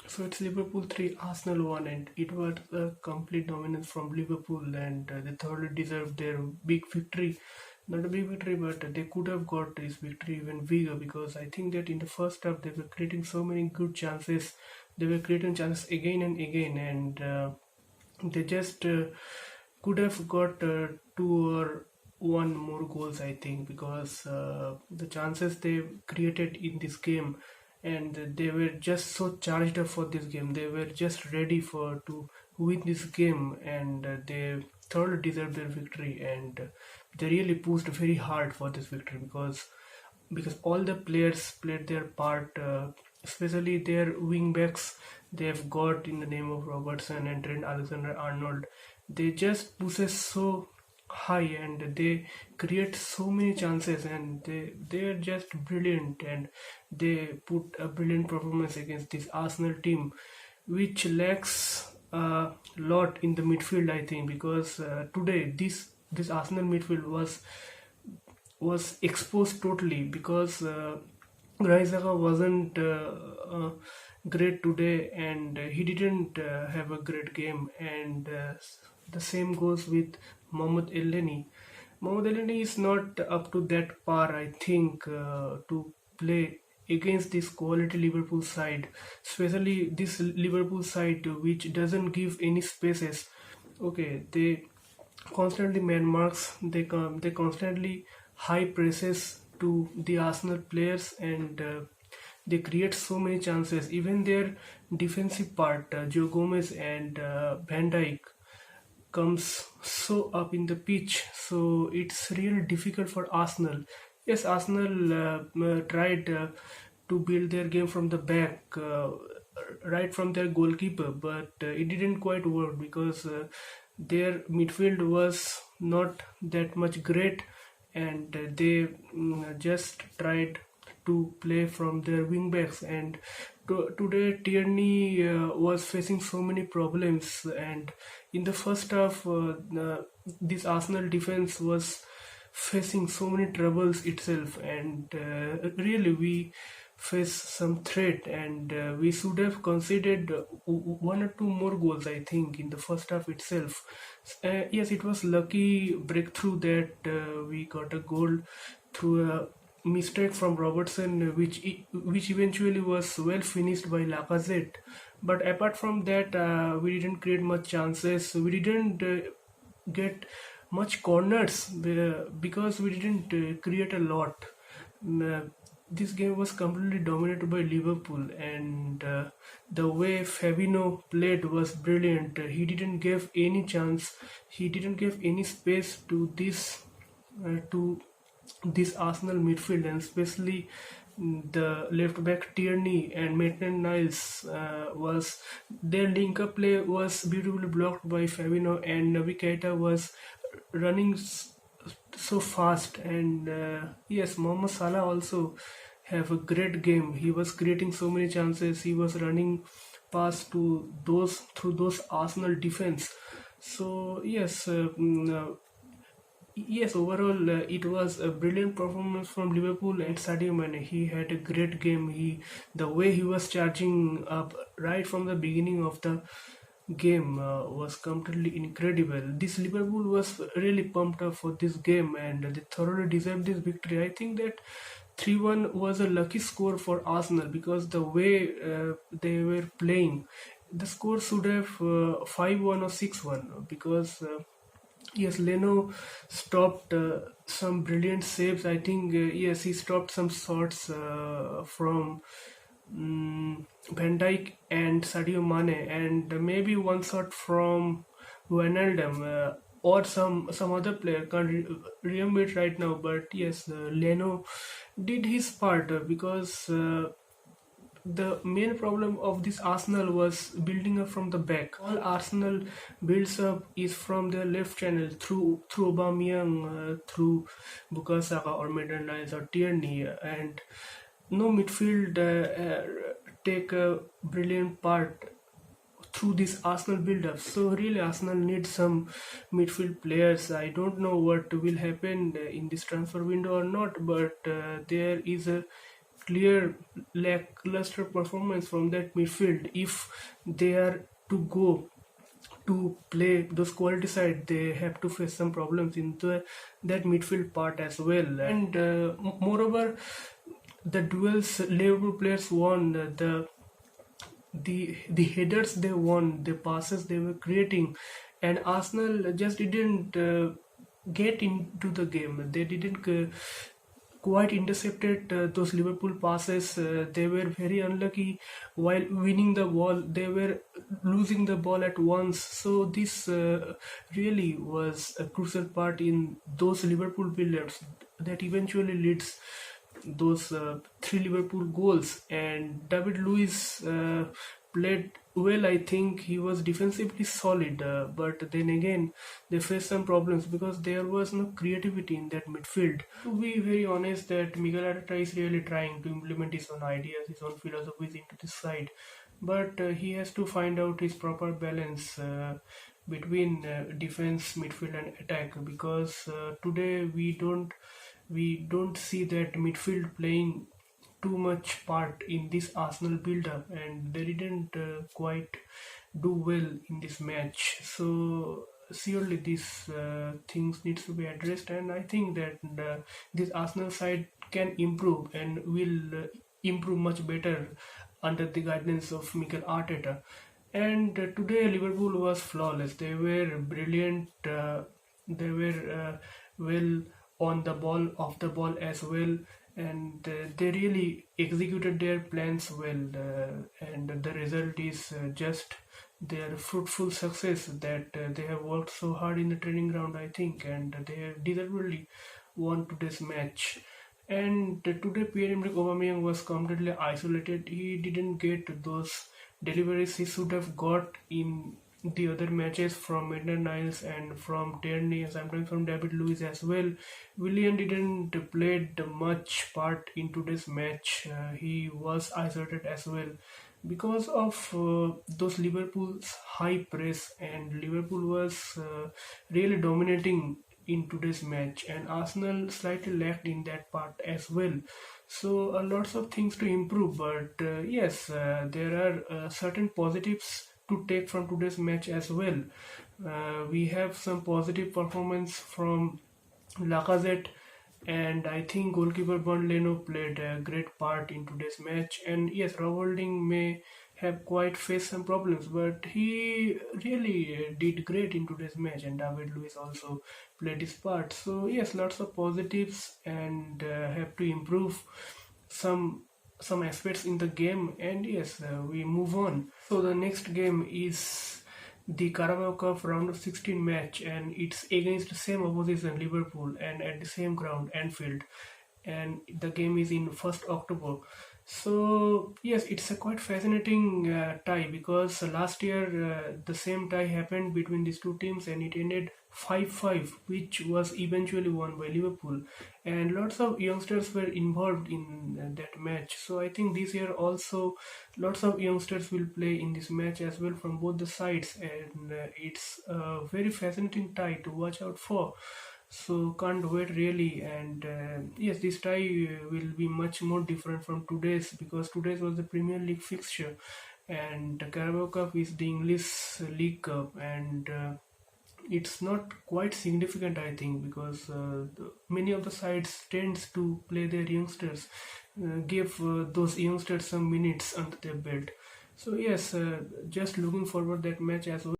So it's Liverpool 3, Arsenal 1, and it was a complete dominance from Liverpool, and they thoroughly deserved their big victory. Not a big victory, but they could have got this victory even bigger because I think that in the first half they were creating so many good chances. They were creating chances again and again, and they just could have got two or one more goals, I think, because the chances they created in this game, and they were just so charged up for this game. They were just ready for to win this game, and they thoroughly deserved their victory, and they really pushed very hard for this victory because all the players played their part, especially their wing backs they have got in the name of Robertson and Trent Alexander-Arnold. They just pushes so high and they create so many chances, and they're just brilliant, and they put a brilliant performance against this Arsenal team, which lacks a lot in the midfield, I think, because today this Arsenal midfield was exposed totally because Greisaga wasn't great today, and he didn't have a great game, and the same goes with Mohamed Elneny. Mohamed Elneny is not up to that par, I think, to play against this quality Liverpool side, especially this Liverpool side which doesn't give any spaces. Okay, they constantly man marks, they constantly high presses to the Arsenal players, and they create so many chances. Even their defensive part, Joe Gomez and Van Dijk, comes so up in the pitch, so it's really difficult for Arsenal. Yes, Arsenal tried to build their game from the back, right from their goalkeeper, but it didn't quite work because their midfield was not that much great, and they just tried to play from their wing backs, and today Tierney was facing so many problems, and in the first half this Arsenal defense was facing so many troubles itself, and really we face some threat, and we should have conceded one or two more goals, I think, in the first half itself. Yes, it was lucky breakthrough that we got a goal through a mistake from Robertson, which eventually was well finished by Lacazette. But apart from that, we didn't create much chances. We didn't get much corners because we didn't create a lot. This game was completely dominated by Liverpool, and the way Fabinho played was brilliant. He didn't give any chance. He didn't give any space to this Arsenal midfield, and especially the left back Tierney and Maitland-Niles was their link-up play was beautifully blocked by Fabinho, and Naby Keita was running so fast, and yes, Mohamed Salah also have a great game. He was creating so many chances. He was running past to those through those Arsenal defense. So yes, yes, overall, it was a brilliant performance from Liverpool and Sadio Mane. He had a great game. The way he was charging up right from the beginning of the game was completely incredible. This Liverpool was really pumped up for this game, and they thoroughly deserved this victory. I think that 3-1 was a lucky score for Arsenal because the way they were playing, the score should have 5-1 or 6-1 because. Yes, Leno stopped some brilliant saves. I think, yes, he stopped some shots from Van Dijk and Sadio Mane, and maybe one shot from Wijnaldum or some other player. Can't remember it right now, but yes, Leno did his part because the main problem of this Arsenal was building up from the back. All Arsenal builds up is from their left channel through Aubameyang, through Bukayo Saka or Maitland-Niles or Tierney, and no midfield take a brilliant part through this Arsenal build-up. So really, Arsenal needs some midfield players. I don't know what will happen in this transfer window or not, but there is a clear lackluster performance from that midfield. If they are to go to play those quality side, they have to face some problems in that midfield part as well. And moreover, the duels Liverpool players won, the headers they won, the passes they were creating, and Arsenal just didn't get into the game. They didn't quite intercepted those Liverpool passes. They were very unlucky while winning the ball. They were losing the ball at once. So this really was a crucial part in those Liverpool build-ups that eventually leads those three Liverpool goals. And David Luiz played well. I think he was defensively solid, but then again they faced some problems because there was no creativity in that midfield. To be very honest, that Miguel Arteta is really trying to implement his own ideas, his own philosophies into this side, but he has to find out his proper balance between defense, midfield, and attack, because today we don't see that midfield playing too much part in this Arsenal build-up, and they didn't quite do well in this match. So surely these things needs to be addressed, and I think that this Arsenal side can improve and will improve much better under the guidance of Mikel Arteta. And today Liverpool was flawless. They were brilliant. They were well on the ball, off the ball as well, and they really executed their plans well. And the result is just their fruitful success that they have worked so hard in the training ground, I think, and they have deservedly won today's match. And today Pierre-Emerick Aubameyang was completely isolated. He didn't get those deliveries he should have got in the other matches from Maitland-Niles and from Tierney, and sometimes from David Luiz as well. Willian didn't play much part in today's match. He was isolated as well because of those Liverpool's high press, and Liverpool was really dominating in today's match, and Arsenal slightly lacked in that part as well. So lots of things to improve, but yes, there are certain positives to take from today's match as well. We have some positive performance from Lacazette, and I think goalkeeper Bernd Leno played a great part in today's match. And yes, Rob Holding may have quite faced some problems, but he really did great in today's match, and David Luiz also played his part. So yes, lots of positives, and have to improve some aspects in the game, and yes, we move on. So the next game is the Carabao Cup round of 16 match, and it's against the same opposition Liverpool, and at the same ground Anfield, and the game is in 1st October. So yes, it's a quite fascinating tie, because last year the same tie happened between these two teams and it ended 5-5, which was eventually won by Liverpool, and lots of youngsters were involved in that match. So I think this year also lots of youngsters will play in this match as well from both the sides, and it's a very fascinating tie to watch out for. So can't wait really. And yes, this tie will be much more different from today's, because today's was the Premier League fixture, and the Carabao Cup is the English League Cup, and it's not quite significant, I think, because many of the sides tends to play their youngsters, give those youngsters some minutes under their belt. So yes, just looking forward that match as well.